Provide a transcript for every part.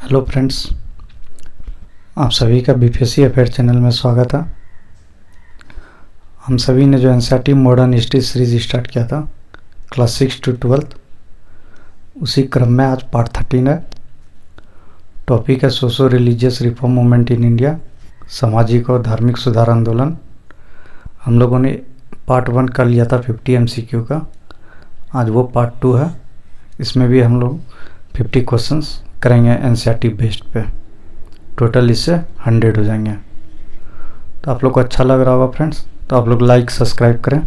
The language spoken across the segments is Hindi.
हेलो फ्रेंड्स, आप सभी का बीपीएससी अफेयर चैनल में स्वागत है। हम सभी ने जो NCERT modern history series start किया था क्लास 6 to 12, उसी क्रम में आज पार्ट 13 है। टॉपिक है socio religious reform movement in India, सामाजिक और धार्मिक सुधार आंदोलन। हम लोगों ने पार्ट 1 कर लिया था 50 MCQ का, आज वो पार्ट 2 है। इसमें भी हम लोग 50 क्वेश्चंस करेंगे एनसीईआरटी बेस्ड पे। टोटल इससे 100 हो जाएंगे। तो आप लोग को अच्छा लग रहा होगा फ्रेंड्स, तो आप लोग लाइक सब्सक्राइब करें।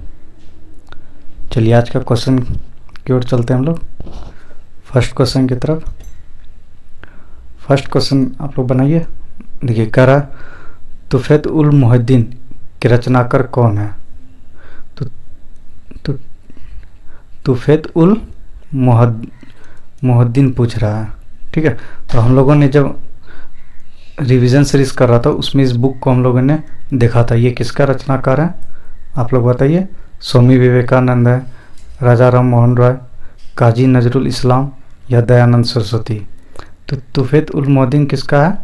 चलिए आज का क्वेश्चन की ओर चलते हैं हम लोग फर्स्ट क्वेश्चन की तरफ। फर्स्ट क्वेश्चन आप लोग बनाइए। देखिए, कह रहा तुफैत उल मुहिद्दीन के रचनाकार कौन है? तो तुफैत उल मुहिद्दीन पूछ रहा है, ठीक है। तो हम लोगों ने जब रिवीजन सीरीज कर रहा था उसमें इस बुक को हम लोगों ने देखा था। ये किसका रचनाकार है आप लोग बताइए? स्वामी विवेकानंद है, राजा राम मोहन रॉय, काजी नजरुल इस्लाम या दयानंद सरस्वती? तो तुफैत उल मुहिद्दीन किसका है?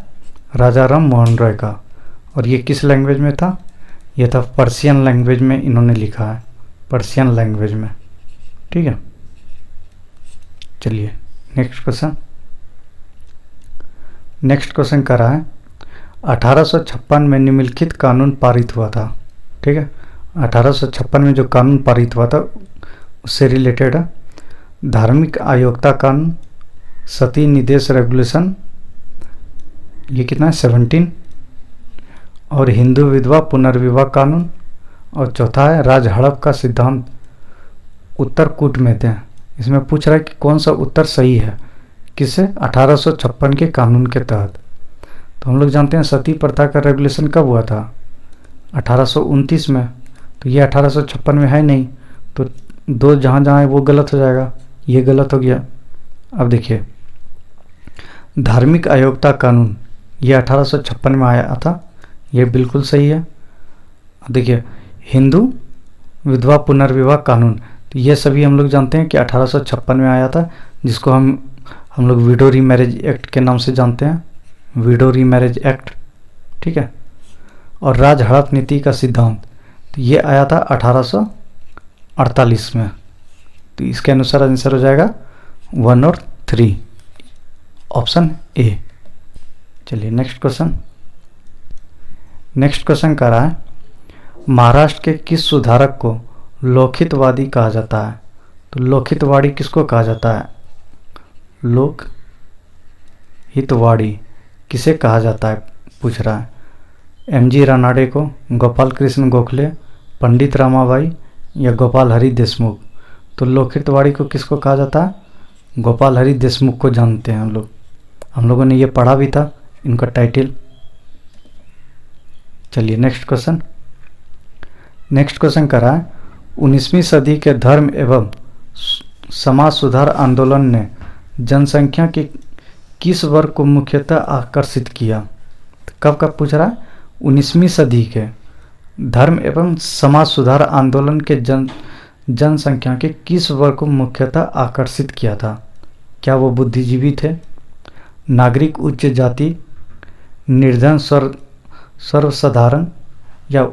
राजा राम मोहन रॉय का। और ये किस लैंग्वेज में था? ये था पर्शियन लैंग्वेज में इन्होंने लिखा है, पर्शियन लैंग्वेज में, ठीक है। चलिए नेक्स्ट क्वेश्चन। नेक्स्ट क्वेश्चन कर रहा है 1856 में निम्नलिखित कानून पारित हुआ था, ठीक है। 1856 में जो कानून पारित हुआ था उससे रिलेटेड है। धार्मिक आयोगता कानून, सती निदेश रेगुलेशन, ये कितना है 17, और हिंदू विधवा पुनर्विवाह कानून, और चौथा है राज हड़प का सिद्धांत। उत्तर कूट में थे। इसमें पूछ रहा है कि कौन सा उत्तर सही है, किसे? 1856 के कानून के तहत। तो हम लोग जानते हैं सती प्रथा का रेगुलेशन कब हुआ था? 1829 में। तो ये 1856 में है नहीं, तो दो जहाँ जहाँ है वो गलत हो जाएगा, ये गलत हो गया। अब देखिए, धार्मिक आयोगता कानून ये 1856 में आया था, ये बिल्कुल सही है। अब देखिए, हिंदू विधवा पुनर्विवाह कानून, तो ये सभी हम लोग जानते हैं कि 1856 में आया था, जिसको हम लोग विडो रीमैरिज एक्ट के नाम से जानते हैं, विडो रीमैरिज एक्ट, ठीक है। और राज हड़प नीति का सिद्धांत, तो ये आया था 1848 में। तो इसके अनुसार आंसर हो जाएगा 1 और 3, ऑप्शन ए। चलिए नेक्स्ट क्वेश्चन। नेक्स्ट क्वेश्चन कह रहा है महाराष्ट्र के किस सुधारक को लोकहितवादी कहा जाता है? तो लोकहितवादी किसको कहा जाता है? लोक हितवाड़ी किसे कहा जाता है पूछ रहा है। MG रानाडे को, गोपाल कृष्ण गोखले, पंडित रामाबाई या गोपाल हरि देशमुख? तो लोकहितवाड़ी को किसको कहा जाता है? गोपाल हरि देशमुख को जानते हैं हम लोगों ने ये पढ़ा भी था इनका टाइटल। चलिए नेक्स्ट क्वेश्चन। नेक्स्ट क्वेश्चन कर रहा है 19वीं सदी के धर्म एवं समाज सुधार आंदोलन ने जनसंख्या के किस वर्ग को मुख्यतः आकर्षित किया? कब पूछ रहा है? 19वीं सदी के धर्म एवं समाज सुधार आंदोलन के जनसंख्या के किस वर्ग को मुख्यतः आकर्षित किया था? क्या वो बुद्धिजीवी थे, नागरिक उच्च जाति, निर्धन सर्वसाधारण या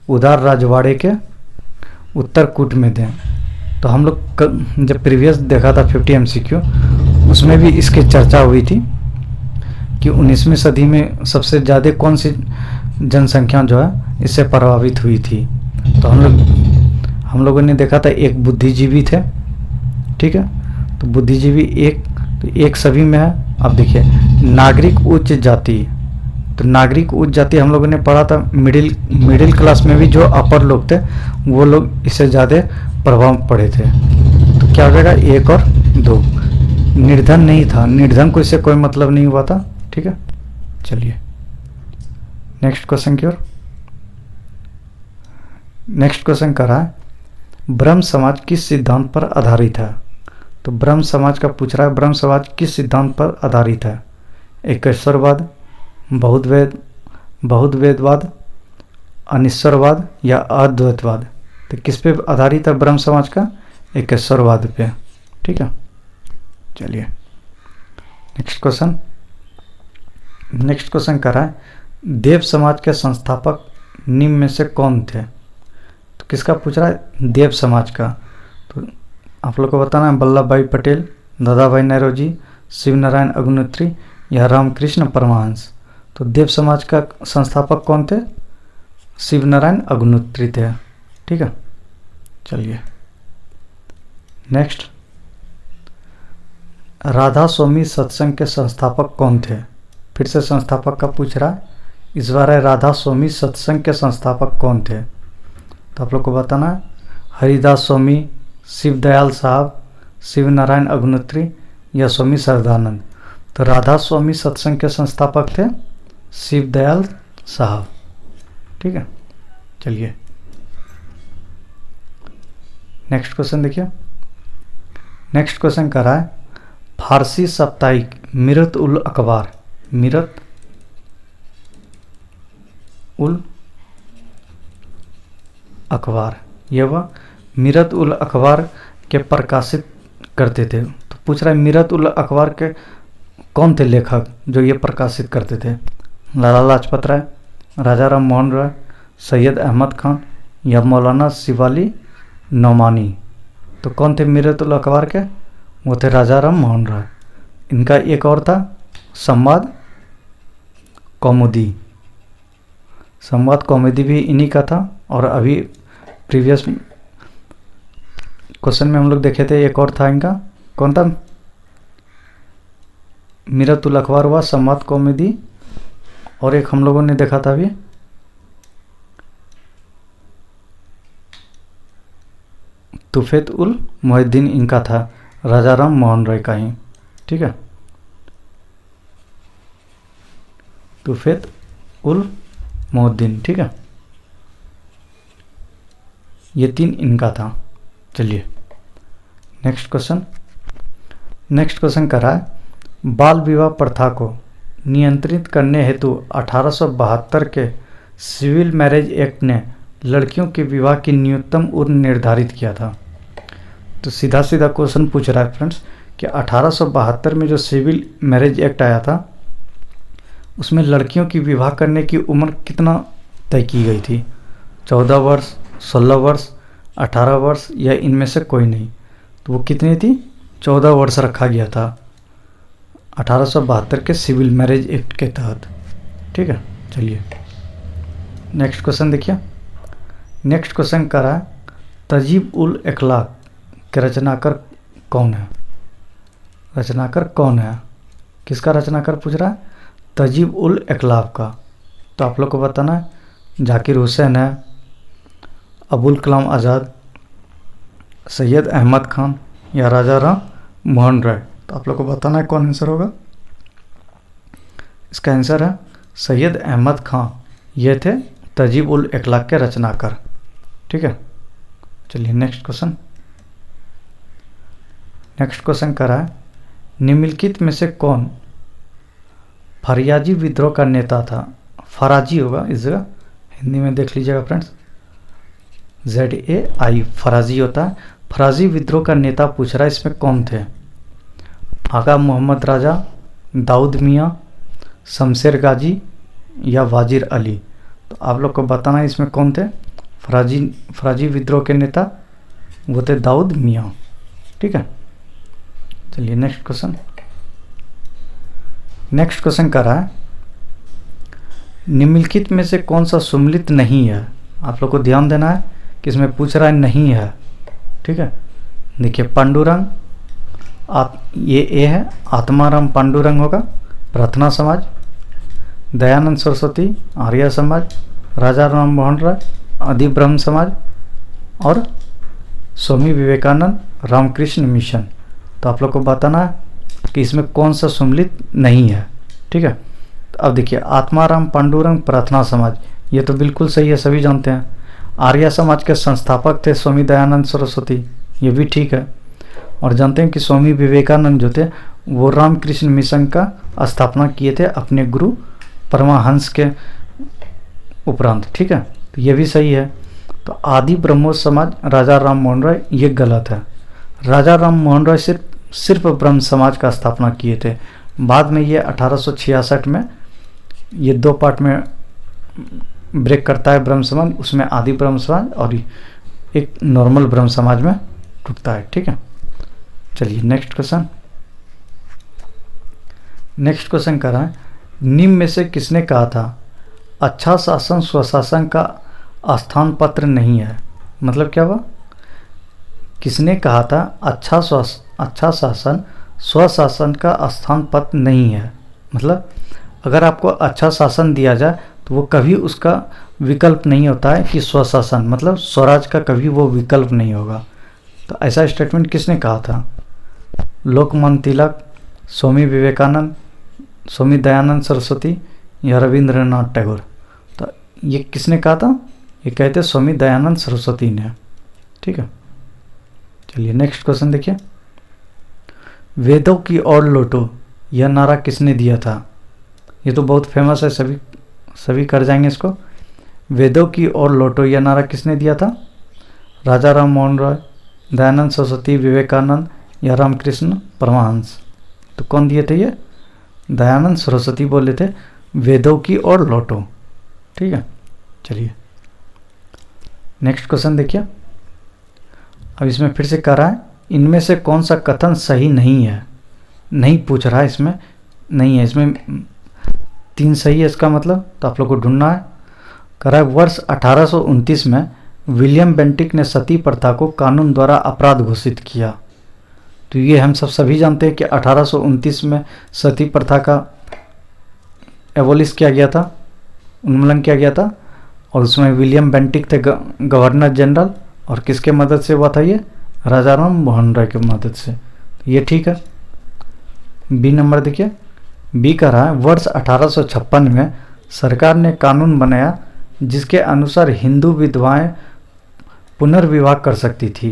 उदार राजवाड़े के? उत्तर कूट में थे। तो हम लोग जब प्रीवियस देखा था 50 MCQ, उसमें भी इसकी चर्चा हुई थी कि 19वीं सदी में सबसे ज़्यादा कौन सी जनसंख्या जो है इससे प्रभावित हुई थी। तो हम लोगों ने देखा था एक बुद्धिजीवी थे, ठीक है। तो बुद्धिजीवी एक सभी में है। अब देखिए, नागरिक उच्च जाति, तो नागरिक उच्च जाति हम लोगों ने पढ़ा था मिडिल क्लास में भी जो अपर लोग थे वो लोग इससे ज़्यादा प्रभाव पड़े थे। तो क्या हो जाएगा 1 और 2। निर्धन नहीं था, निर्धन को इससे कोई मतलब नहीं हुआ था, ठीक है। चलिए नेक्स्ट क्वेश्चन की ओर। नेक्स्ट क्वेश्चन कर रहा है ब्रह्म समाज किस सिद्धांत पर आधारित है? तो ब्रह्म समाज का पूछ रहा है ब्रह्म समाज किस सिद्धांत पर आधारित है? एकेश्वरवाद, बहुद्वैतवाद, अनिश्वरवाद या अद्वैतवाद? तो किस पे आधारित है ब्रह्म समाज का? एकेश्वरवाद पे, ठीक है। चलिए नेक्स्ट क्वेश्चन। नेक्स्ट क्वेश्चन कर रहा है देव समाज के संस्थापक निम्न में से कौन थे। तो किसका पूछ रहा है, देव समाज का। तो आप लोग को बताना है वल्लभ भाई पटेल, दादा भाई नौरोजी, शिव नारायण अग्निहोत्री या रामकृष्ण परमहंस। तो देव समाज का संस्थापक कौन थे, शिव नारायण अग्निहोत्री थे। ठीक है, चलिए नेक्स्ट, राधा स्वामी सत्संग के संस्थापक कौन थे। फिर से संस्थापक का पूछ रहा है, इस बार है राधा स्वामी सत्संग के संस्थापक कौन थे। तो आप लोग को बताना है हरिदास स्वामी, शिव दयाल साहब, शिव नारायण अग्निहोत्री या स्वामी श्रद्धानंद। तो राधा स्वामी सत्संग के संस्थापक थे शिव दयाल साहब। ठीक है, चलिए नेक्स्ट क्वेश्चन देखिए। नेक्स्ट क्वेश्चन कर रहा है फारसी साप्ताहिक मिरत उल अखबार, मिरत उल अखबार, यह वह मिरत उल अखबार के प्रकाशित करते थे। तो पूछ रहा है मिरत उल अखबार के कौन थे लेखक जो ये प्रकाशित करते थे। लाला लाजपत राय, राजा राम मोहन राय, सैयद अहमद खान या मौलाना शिवाली नौमानी। तो कौन थे मिरत उल अखबार के, वो थे राजा राम मोहन राय। इनका एक और था संवाद कौमुदी, संवाद कौमुदी भी इन्हीं का था। और अभी प्रीवियस क्वेश्चन में हम लोग देखे थे एक और था इनका, कौन था, मिरत उल अखबार हुआ, संवाद कौमुदी, और एक हम लोगों ने देखा था अभी तुफैत उल मुहिद्दीन, इनका था राजा राम मोहन राय का ही। ठीक है, तुफैत उल मुहिद्दीन। ठीक है, ये तीन इनका था। चलिए नेक्स्ट क्वेश्चन। नेक्स्ट क्वेश्चन कर रहा है बाल विवाह प्रथा को नियंत्रित करने हेतु 1872 के सिविल मैरिज एक्ट ने लड़कियों के विवाह की न्यूनतम उम्र निर्धारित किया था। तो सीधा सीधा क्वेश्चन पूछ रहा है फ्रेंड्स कि 1872 में जो सिविल मैरिज एक्ट आया था उसमें लड़कियों की विवाह करने की उम्र कितना तय की गई थी, 14 वर्ष, 16 वर्ष, 18 वर्ष या इनमें से कोई नहीं। तो वो कितनी थी, 14 वर्ष रखा गया था 1872 के सिविल मैरिज एक्ट के तहत। ठीक है, चलिए नेक्स्ट क्वेश्चन देखिए। नेक्स्ट क्वेश्चन कर रहा है तजीब उल अखलाक के रचनाकार कौन है। रचनाकार कौन है, किसका रचनाकार पूछ रहा है, तजीब उल अखलाक का। तो आप लोग को बताना है जाकिर हुसैन है, अबुल कलाम आज़ाद, सैयद अहमद खान या राजा राम मोहन राय। तो आप लोग को बताना है कौन आंसर होगा। इसका आंसर है सैयद अहमद खान, ये थे तजीब उल अखलाक के रचनाकार। ठीक है, चलिए नेक्स्ट क्वेश्चन। नेक्स्ट क्वेश्चन कर रहा है निम्नलिखित में से कौन फरियाजी विद्रोह का नेता था। फराजी होगा इस जगह, हिंदी में देख लीजिएगा फ्रेंड्स, ZAI फराजी होता है। फराजी विद्रोह का नेता पूछ रहा है इसमें कौन थे, आगा मोहम्मद राजा, दाऊद मियाँ, शमशेर गाजी या वाजिर अली। तो आप लोग को बताना है इसमें कौन थे फराजी विद्रोह के नेता, वो थे दाऊद मियाँ। ठीक है, चलिए नेक्स्ट क्वेश्चन। नेक्स्ट क्वेश्चन कर रहा है निम्नलिखित में से कौन सा सुमिलित नहीं है। आप लोग को ध्यान देना है कि इसमें पूछ रहा है नहीं है। ठीक है, देखिए पांडुरंग, ये ए है, आत्माराम पांडुरंग होगा प्रार्थना समाज, दयानंद सरस्वती आर्य समाज, राजा राम मोहन राय आदि ब्रह्म समाज और स्वामी विवेकानंद रामकृष्ण मिशन। तो आप लोग को बताना है कि इसमें कौन सा सम्मिलित नहीं है। ठीक है, तो अब देखिए आत्माराम पांडुरंग प्रार्थना समाज, ये तो बिल्कुल सही है, सभी जानते हैं। आर्य समाज के संस्थापक थे स्वामी दयानंद सरस्वती, ये भी ठीक है। और जानते हैं कि स्वामी विवेकानंद जो थे वो रामकृष्ण मिशन का स्थापना किए थे अपने गुरु परमहंस के उपरांत। ठीक है, तो ये भी सही है। तो आदि ब्रह्मोस समाज राजा राम मोहन राय, ये गलत है। राजा राम मोहन राय सिर्फ ब्रह्म समाज का स्थापना किए थे। बाद में ये 1866 में ये दो पार्ट में ब्रेक करता है ब्रह्म समाज, उसमें आदि ब्रह्म समाज और एक नॉर्मल ब्रह्म समाज में टूटता है। ठीक है, चलिए नेक्स्ट क्वेश्चन। नेक्स्ट क्वेश्चन कर रहा है, निम्न में से किसने कहा था अच्छा शासन स्वशासन का स्थान पत्र नहीं है? मतलब क्या हुआ, किसने कहा था अच्छा शासन स्वशासन का स्थान पत्र नहीं है? मतलब अगर आपको अच्छा शासन दिया जाए तो वो कभी उसका विकल्प नहीं होता है कि स्वशासन, मतलब स्वराज का कभी वो विकल्प नहीं होगा। तो ऐसा स्टेटमेंट किसने कहा था? लोकमान्य तिलक, स्वामी विवेकानंद, स्वामी दयानंद सरस्वती या रविंद्रनाथ टैगोर? तो ये किसने कहा था? ये कहते स्वामी दयानंद सरस्वती ने। ठीक है, चलिए नेक्स्ट क्वेश्चन देखिए। वेदों की ओर लौटो यह नारा किसने दिया था? ये तो बहुत फेमस है, सभी कर जाएंगे इसको। वेदों की ओर लौटो यह नारा किसने दिया था? राजा राम मोहन रॉय, दयानंद सरस्वती, विवेकानंद या रामकृष्ण परमहंस? तो कौन दिए थे ये? दयानंद सरस्वती बोले थे वेदों की ओर लौटो। ठीक है, चलिए नेक्स्ट क्वेश्चन देखिए। अब इसमें फिर से कह रहा है इनमें से कौन सा कथन सही नहीं है? नहीं पूछ रहा है, इसमें नहीं है, इसमें 3 सही है इसका मतलब, तो आप लोग को ढूंढना है। कह रहा है वर्ष 1829 में विलियम बेंटिक ने सती प्रथा को कानून द्वारा अपराध घोषित किया। तो ये हम सभी जानते हैं कि 1829 में सती प्रथा का एबोलिश किया गया था, उन्मूलन किया गया था, और उसमें विलियम बेंटिक थे गवर्नर जनरल, और किसके मदद से हुआ था ये? राजा राम मोहन राय की मदद से। तो ये ठीक है। बी नंबर देखिए, बी कह रहा है वर्ष 1856 में सरकार ने कानून बनाया जिसके अनुसार हिंदू विधवाएं पुनर्विवाह कर सकती थी।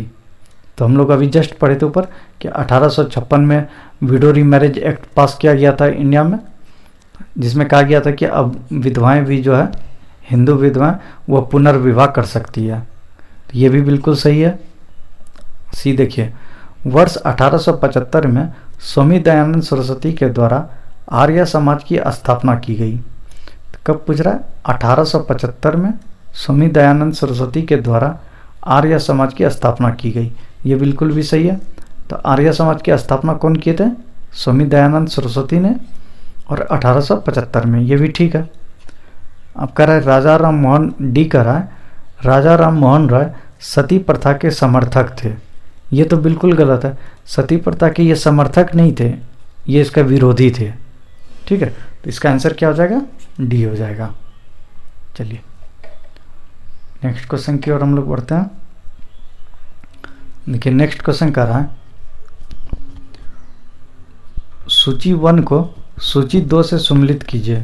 तो हम लोग अभी जस्ट पढ़े थे ऊपर कि 1856 में विडो रीमैरिज एक्ट पास किया गया था इंडिया में, जिसमें कहा गया था कि अब विधवाएं भी जो है, हिंदू विधवाएं, वह पुनर्विवाह कर सकती है। तो ये भी बिल्कुल सही है। सी देखिए, वर्ष 1875 में स्वामी दयानंद सरस्वती के द्वारा आर्य समाज की स्थापना की गई। तो कब पूछ रहा है? 1875 में स्वामी दयानंद सरस्वती के द्वारा आर्य समाज की स्थापना की गई। ये बिल्कुल भी सही है। तो आर्य समाज की स्थापना कौन किए थे? स्वामी दयानंद सरस्वती ने, और 1875 में। ये भी ठीक है। अब कह रहा है राजा राम मोहन, डी कह रहा है राजा राम मोहन राय सती प्रथा के समर्थक थे। ये तो बिल्कुल गलत है। सती प्रथा के ये समर्थक नहीं थे, ये इसका विरोधी थे। ठीक है, तो इसका आंसर क्या हो जाएगा? डी हो जाएगा। चलिए नेक्स्ट क्वेश्चन की ओर हम लोग बढ़ते हैं। देखिए नेक्स्ट क्वेश्चन कर रहा है सूची 1 को सूची 2 से सम्मिलित कीजिए।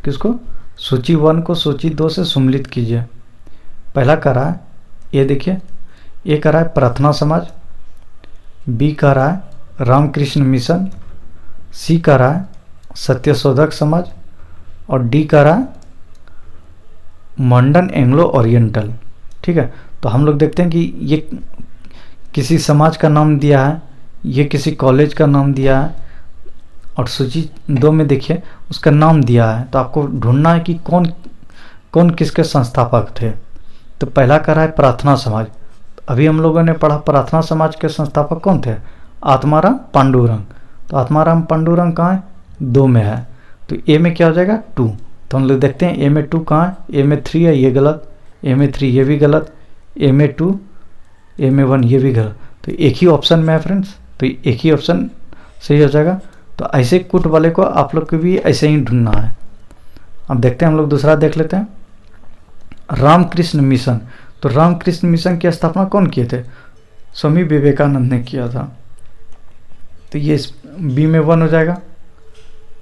किसको? सूची 1 को सूची 2 से सम्मिलित कीजिए। पहला कह रहा है, ये देखिए, ए कह रहा है प्रार्थना समाज, बी कह रहा है रामकृष्ण मिशन, सी कह रहा है सत्यशोधक समाज, और डी कह रहा है मॉडर्न एंग्लो ओरिएंटल। ठीक है, तो हम लोग देखते हैं कि ये किसी समाज का नाम दिया है, ये किसी कॉलेज का नाम दिया है, और सूची 2 में देखिए उसका नाम दिया है। तो आपको ढूंढना है कि कौन कौन किसके संस्थापक थे। तो पहला कह रहा है प्रार्थना समाज। अभी हम लोगों ने पढ़ा प्रार्थना समाज के संस्थापक कौन थे? आत्माराम पांडुरंग। तो आत्माराम पांडुरंग कहाँ है? 2 में है। तो ए में क्या हो जाएगा? 2। तो हम लोग देखते हैं ए में 2 कहाँ है? ए में 3 है, ये गलत। ए में 3 ये भी गलत। ए में 2, ए में 1 ये भी गलत। तो एक ही ऑप्शन में है फ्रेंड्स, तो एक ही ऑप्शन सही हो जाएगा। तो ऐसे कुट वाले को आप लोग को भी ऐसे ही ढूंढना है। अब देखते हैं हम लोग दूसरा देख लेते हैं, रामकृष्ण मिशन। तो रामकृष्ण मिशन की स्थापना कौन किए थे? स्वामी विवेकानंद ने किया था। तो ये बी में 1 हो जाएगा।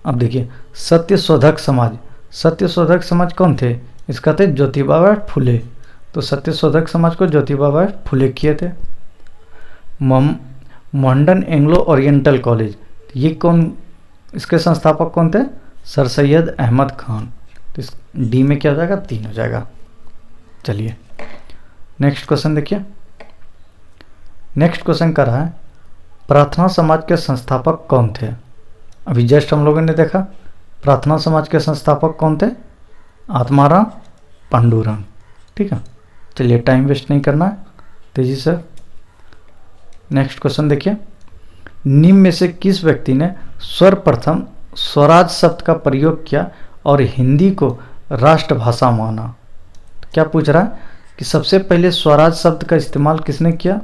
अब देखिए सत्यशोधक समाज। सत्यशोधक समाज कौन थे? इसका थे ज्योतिबा फुले। तो सत्यशोधक समाज को ज्योतिबा फुले किए थे। मॉडर्न एंग्लो ओरिएंटल कॉलेज, ये कौन, इसके संस्थापक कौन थे? सर सैयद अहमद खान। तो इस डी में क्या हो जाएगा? 3 हो जाएगा। चलिए नेक्स्ट क्वेश्चन देखिए। नेक्स्ट क्वेश्चन कर रहा है प्रार्थना समाज के संस्थापक कौन थे? अभी जस्ट हम लोगों ने देखा प्रार्थना समाज के संस्थापक कौन थे? आत्माराम पांडुरंग। ठीक है, चलिए टाइम वेस्ट नहीं करना है, तेजी से नेक्स्ट क्वेश्चन देखिए। निम्न में से किस व्यक्ति ने सर्वप्रथम स्वराज शब्द का प्रयोग किया और हिंदी को राष्ट्रभाषा माना? क्या पूछ रहा है कि सबसे पहले स्वराज शब्द का इस्तेमाल किसने किया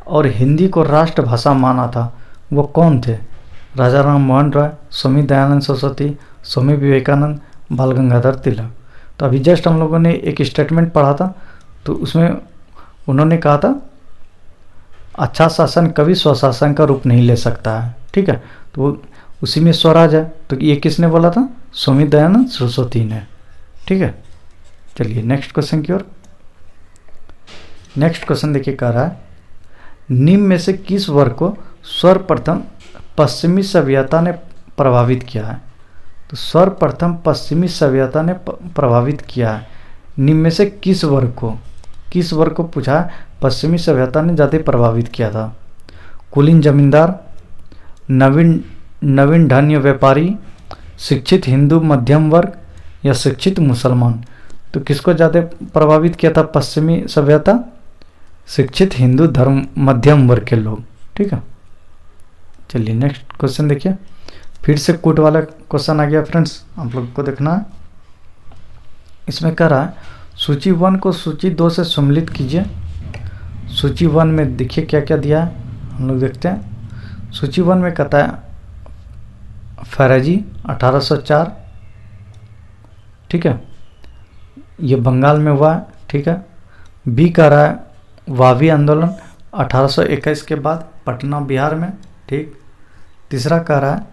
और हिंदी को राष्ट्रभाषा माना था, वो कौन थे? राजा राम मोहन राय, स्वामी दयानंद सरस्वती, स्वामी विवेकानंद, बाल गंगाधर तिलक। तो अभी जस्ट हम लोगों ने एक स्टेटमेंट पढ़ा था, तो उसमें उन्होंने कहा था अच्छा शासन कभी स्वशासन का रूप नहीं ले सकता है। ठीक है, तो वो उसी में स्वराज है, तो ये किसने बोला था? स्वामी दयानंद सरस्वती ने। ठीक है, चलिए नेक्स्ट क्वेश्चन की ओर। नेक्स्ट क्वेश्चन देखिए, कह रहा है निम्न में से किस वर्ग को सर्वप्रथम पश्चिमी सभ्यता ने प्रभावित किया है? तो सर्वप्रथम पश्चिमी सभ्यता ने प्रभावित किया है, निम्न में से किस वर्ग को पूछा है पश्चिमी सभ्यता ने ज़्यादा प्रभावित किया था? कुलीन जमींदार, नवीन धन्य व्यापारी, शिक्षित हिंदू मध्यम वर्ग या शिक्षित मुसलमान? तो किसको ज़्यादा प्रभावित किया था पश्चिमी सभ्यता? शिक्षित हिंदू धर्म मध्यम वर्ग के लोग। ठीक है, चलिए नेक्स्ट क्वेश्चन देखिए। फिर से कूट वाला क्वेश्चन आ गया फ्रेंड्स, आप लोग को देखना है। इसमें कह रहा है सूची 1 को सूची 2 से सम्मिलित कीजिए। सूची 1 में देखिए क्या क्या दिया है, हम लोग देखते हैं। सूची 1 में कहता है फैराजी 1804। ठीक है, ये बंगाल में हुआ है। ठीक है, बी कह रहा है वावी आंदोलन 1821 के बाद पटना बिहार में। ठीक, तीसरा कह रहा है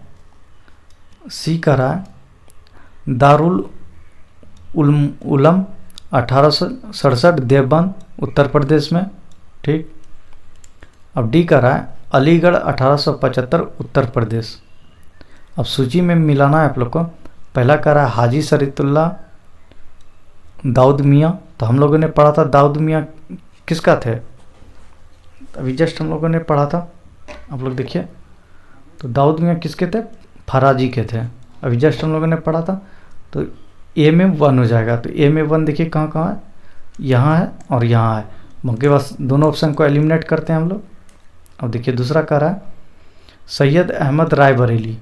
सी कह रहा है दारुल उलम 1867 देवबंद उत्तर प्रदेश में। ठीक, अब डी कह रहा है अलीगढ़ 1875 उत्तर प्रदेश। अब सूची में मिलाना है आप लोग को। पहला कह रहा है हाजी शरीतुल्लाह दाऊद मियाँ, तो हम लोगों ने पढ़ा था दाऊद मियाँ किसका थे? अभी जस्ट हम लोगों ने पढ़ा था, आप लोग देखिए। तो दाऊद मियाँ किसके थे? फराजी के थे, अभी जस्ट हम लोगों ने पढ़ा था। तो ए में 1 हो जाएगा। तो ए में 1 देखिए कहाँ कहाँ है, यहाँ है और यहाँ है। उनके पास दोनों ऑप्शन को एलिमिनेट करते हैं हम लोग। अब देखिए दूसरा कह रहा है सैयद अहमद रायबरेली,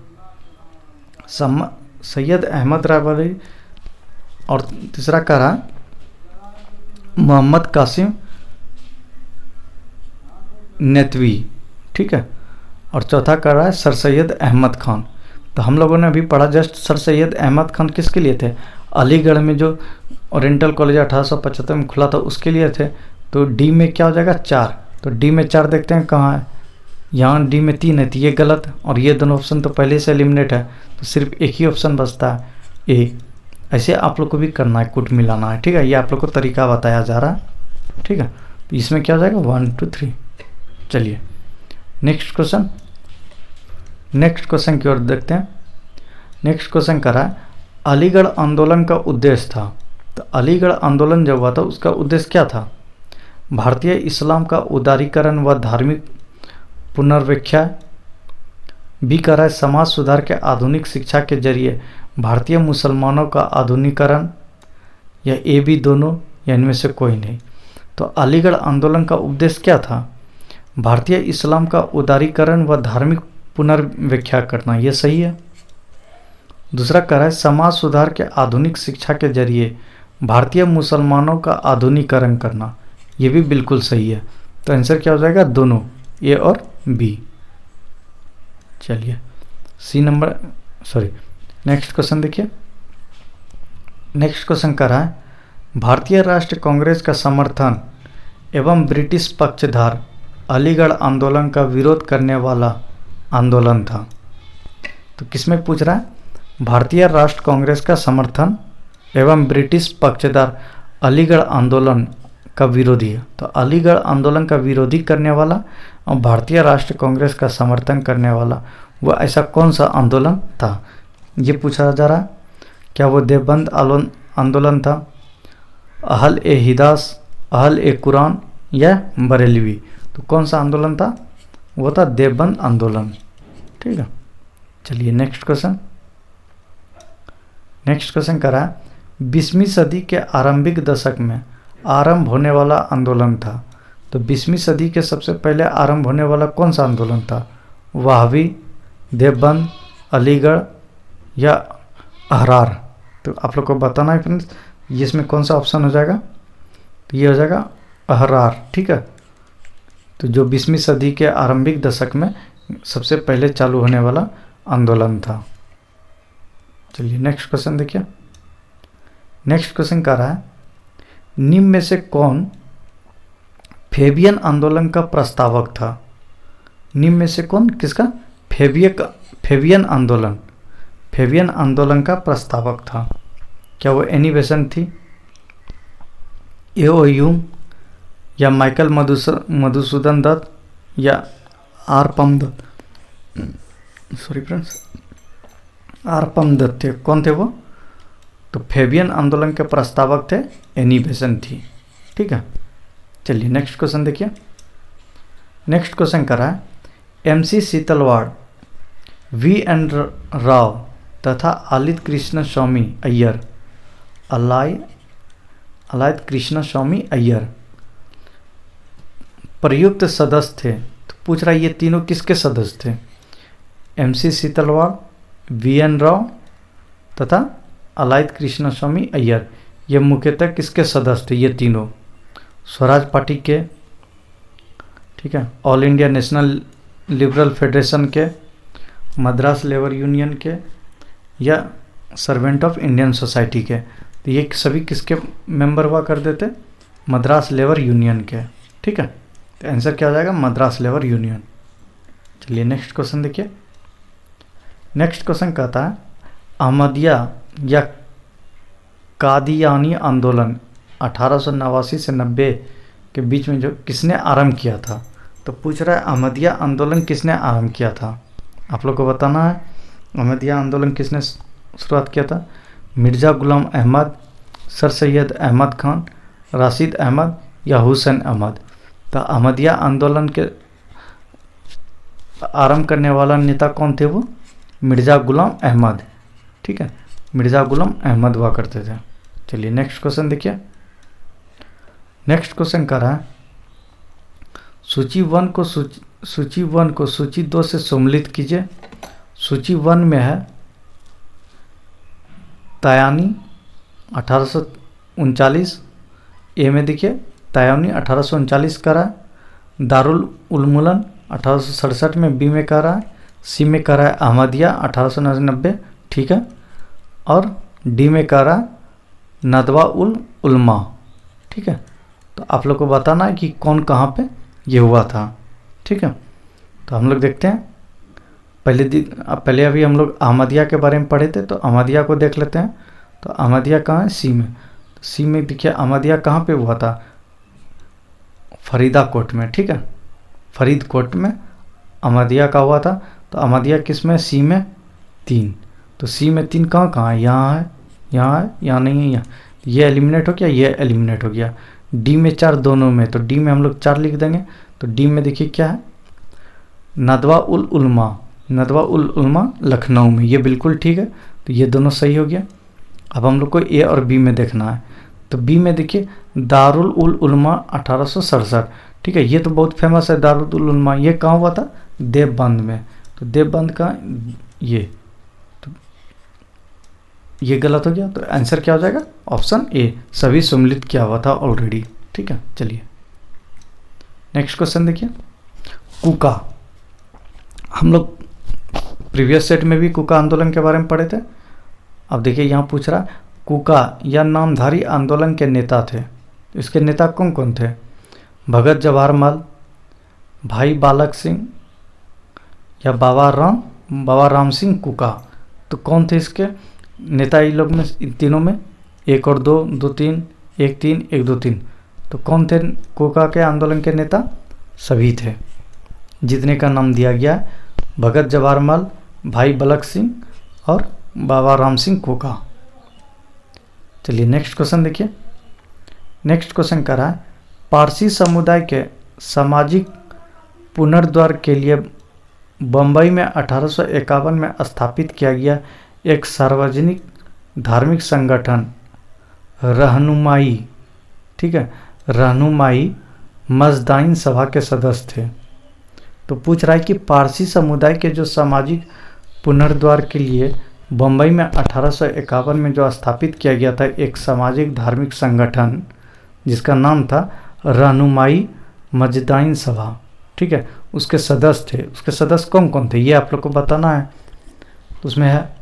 सैयद अहमद रायबरेली। और तीसरा कह रहा है मोहम्मद कासिम नेतवी। ठीक है, और चौथा कर रहा है सर सैयद अहमद खान। तो हम लोगों ने अभी पढ़ा जस्ट सर सैयद अहमद खान किसके लिए थे? अलीगढ़ में जो ओरिएंटल कॉलेज 1875 में खुला था उसके लिए थे। तो डी में क्या हो जाएगा? 4। तो डी में 4 देखते हैं कहाँ है, यहाँ डी में 3 है, तो ये गलत। और ये दोनों ऑप्शन तो पहले से एलिमिनेट है, तो सिर्फ एक ही ऑप्शन बचता है ए। ऐसे आप लोग को भी करना है, कूट मिलाना है। ठीक है, ये आप लोग को तरीका बताया जा रहा है। ठीक है, तो इसमें क्या हो जाएगा 1 2 3। चलिए नेक्स्ट क्वेश्चन की ओर देखते हैं। नेक्स्ट क्वेश्चन कर रहा है अलीगढ़ आंदोलन का उद्देश्य था। तो अलीगढ़ आंदोलन जब हुआ था उसका उद्देश्य क्या था? भारतीय इस्लाम का उदारीकरण व धार्मिक पुनर्व्याख्या। बी कर रहा है समाज सुधार के आधुनिक शिक्षा के जरिए भारतीय मुसलमानों का आधुनिकरण, या ए बी दोनों, या इनमें से कोई नहीं। तो अलीगढ़ आंदोलन का उद्देश्य क्या था? भारतीय इस्लाम का उदारीकरण व धार्मिक पुनर्व्याख्या करना, ये सही है। दूसरा कह रहा है समाज सुधार के आधुनिक शिक्षा के जरिए भारतीय मुसलमानों का आधुनिकरण करना, ये भी बिल्कुल सही है। तो आंसर क्या हो जाएगा? दोनों, ए और बी। चलिए नेक्स्ट क्वेश्चन देखिए। नेक्स्ट क्वेश्चन कह रहा है भारतीय राष्ट्रीय कांग्रेस का समर्थन एवं ब्रिटिश पक्षधार अलीगढ़ आंदोलन का विरोध करने वाला आंदोलन था। तो किसमें पूछ रहा है? भारतीय राष्ट्र कांग्रेस का समर्थन एवं ब्रिटिश पक्षधार अलीगढ़ आंदोलन का विरोधी है। तो अलीगढ़ आंदोलन का विरोधी करने वाला और भारतीय राष्ट्र कांग्रेस का समर्थन करने वाला, वह ऐसा कौन सा आंदोलन था, ये पूछा जा रहा है। क्या वो देवबंद आंदोलन था, अहल ए हिदास, अहल ए कुरान, या बरेलवी? तो कौन सा आंदोलन था? वो था देवबंद आंदोलन। ठीक है, चलिए नेक्स्ट क्वेश्चन। नेक्स्ट क्वेश्चन करा 20वीं सदी के आरंभिक दशक में आरंभ होने वाला आंदोलन था। तो 20वीं सदी के सबसे पहले आरंभ होने वाला कौन सा आंदोलन था? वहाबी, देवबंद, अलीगढ़ या अहरार? तो आप लोग को बताना है फ्रेंड्स, ये इसमें कौन सा ऑप्शन हो जाएगा? तो ये हो जाएगा अहरार। ठीक है, तो जो 20वीं सदी के आरंभिक दशक में सबसे पहले चालू होने वाला आंदोलन था। चलिए नेक्स्ट क्वेश्चन देखिए। नेक्स्ट क्वेश्चन कह रहा है निम्न में से कौन फेबियन आंदोलन का प्रस्तावक था? निम्न में से कौन किसका? फेबियन आंदोलन का प्रस्तावक था। क्या वो एनी बेसेंट थी, ए.ओ. ह्यूम या माइकल मधुसूदन दत्त या आर पम दत्त थे? कौन थे वो? तो फेबियन आंदोलन के प्रस्तावक थे एनी बेसेंट थी। ठीक है, चलिए नेक्स्ट क्वेश्चन देखिए। नेक्स्ट क्वेश्चन करा है एम.सी. सीतलवाड़, वी.एन. राव तथा अलाइद कृष्ण स्वामी अय्यर प्रयुक्त सदस्य थे। तो पूछ रहा है ये तीनों किसके सदस्य थे? एम.सी. सीतलवाड़, वी.एन. राव तथा अलाइद कृष्ण स्वामी अय्यर। ये मुख्यतः किसके सदस्य थे? ये तीनों स्वराज पार्टी के, ठीक है, all India national liberal federation के, मद्रास लेबर यूनियन के या सर्वेंट ऑफ इंडियन सोसाइटी के। तो ये सभी किसके मेंबर हुआ कर देते? मद्रास लेबर यूनियन के। ठीक है, तो आंसर क्या हो जाएगा? Madras labour union. चलिए नेक्स्ट क्वेश्चन देखिए। नेक्स्ट क्वेश्चन कहता है अहमदिया या कादियानी आंदोलन 1889 से 90 के बीच में जो किसने आरंभ किया था? तो पूछ रहा है अहमदिया आंदोलन किसने आरंभ किया था? आप लोग को बताना है अहमदिया आंदोलन किसने शुरुआत किया था? मिर्ज़ा गुलाम अहमद, सर सैयद अहमद खान, राशिद अहमद या हुसैन अहमद? तो अहमदिया आंदोलन के आरंभ करने वाला नेता कौन थे? वो मिर्ज़ा गुलाम अहमद। ठीक है, मिर्ज़ा गुलाम अहमद हुआ करते थे। चलिए नेक्स्ट क्वेश्चन देखिए। नेक्स्ट क्वेश्चन कर रहा है सूची वन को सूची 2 से सम्मिलित कीजिए। सूची 1 में है तायानी 1839, ए में देखिए तायानी 1839 का रहा है, दारुल उलमुलन 1867 में बी में कह रहा है, सी में कह रहा है अहमदिया 1890, ठीक है, और डी में कह रहा है नदवा उल उलमा। ठीक है, तो आप लोग को बताना है कि कौन कहाँ पे ये हुआ था। ठीक है, तो हम लोग देखते हैं। पहले अभी हम लोग अहमदिया के बारे में पढ़े थे, तो अहमदिया को देख लेते हैं। तो अहमदिया कहाँ है? सी में। तो सी में देखिए अहमदिया कहाँ पे हुआ था? फरीदाकोट में। ठीक है, फरीदकोट में अहमदिया का हुआ था। तो अहमदिया किस में? सी में 3। तो सी में 3 कहाँ कहाँ है? यहाँ है, यहाँ है, यहाँ नहीं है, यहाँ। ये एलिमिनेट हो गया, ये एलिमिनेट हो गया। डी में 4 दोनों में, तो डी में हम लोग 4 लिख देंगे। तो डी में देखिए क्या है? नदवा उल उलमा लखनऊ में। ये बिल्कुल ठीक है, तो ये दोनों सही हो गया। अब हम लोग को ए और बी में देखना है। तो बी में देखिए दारुल उल उलमा 1867। ठीक है, ये तो बहुत फेमस है दारुल उल उलमा। ये कहाँ हुआ था? देवबंद में। तो देवबंद का ये गलत हो गया। तो आंसर क्या हो जाएगा? ऑप्शन ए, सभी सम्मिलित किया हुआ था ऑलरेडी। ठीक है, चलिए नेक्स्ट क्वेश्चन देखिए। कुका, हम लोग प्रीवियस सेट में भी कुका आंदोलन के बारे में पढ़े थे। अब देखिए यहाँ पूछ रहा कुका या नामधारी आंदोलन के नेता थे। तो इसके नेता कौन कौन थे? भगत जवाहर माल, भाई बालक सिंह या बाबा राम सिंह कुका। तो कौन थे इसके नेता? इन लोग में, इन तीनों में 1 और 2, 2 3, 1 3, 1 2 3। तो कौन थे कुका के आंदोलन के नेता? सभी थे जितने का नाम दिया गया है, भगत जवाहर माल, भाई बलक सिंह और बाबा राम सिंह कुका। चलिए नेक्स्ट क्वेश्चन देखिए। नेक्स्ट क्वेश्चन कह रहा है पारसी समुदाय के सामाजिक पुनर्द्वार के लिए बम्बई में 1851 में स्थापित किया गया एक सार्वजनिक धार्मिक संगठन रहनुमाई, ठीक है, रहनुमाई मजदाइन सभा के सदस्य थे। तो पूछ रहा है कि पारसी समुदाय के जो सामाजिक पुनर्द्वार के लिए बम्बई में 1851 में जो स्थापित किया गया था एक सामाजिक धार्मिक संगठन जिसका नाम था रहनुमाई मजदाइन सभा, ठीक है, उसके सदस्य थे। उसके सदस्य कौन कौन थे ये आप लोग को बताना है। तो उसमें है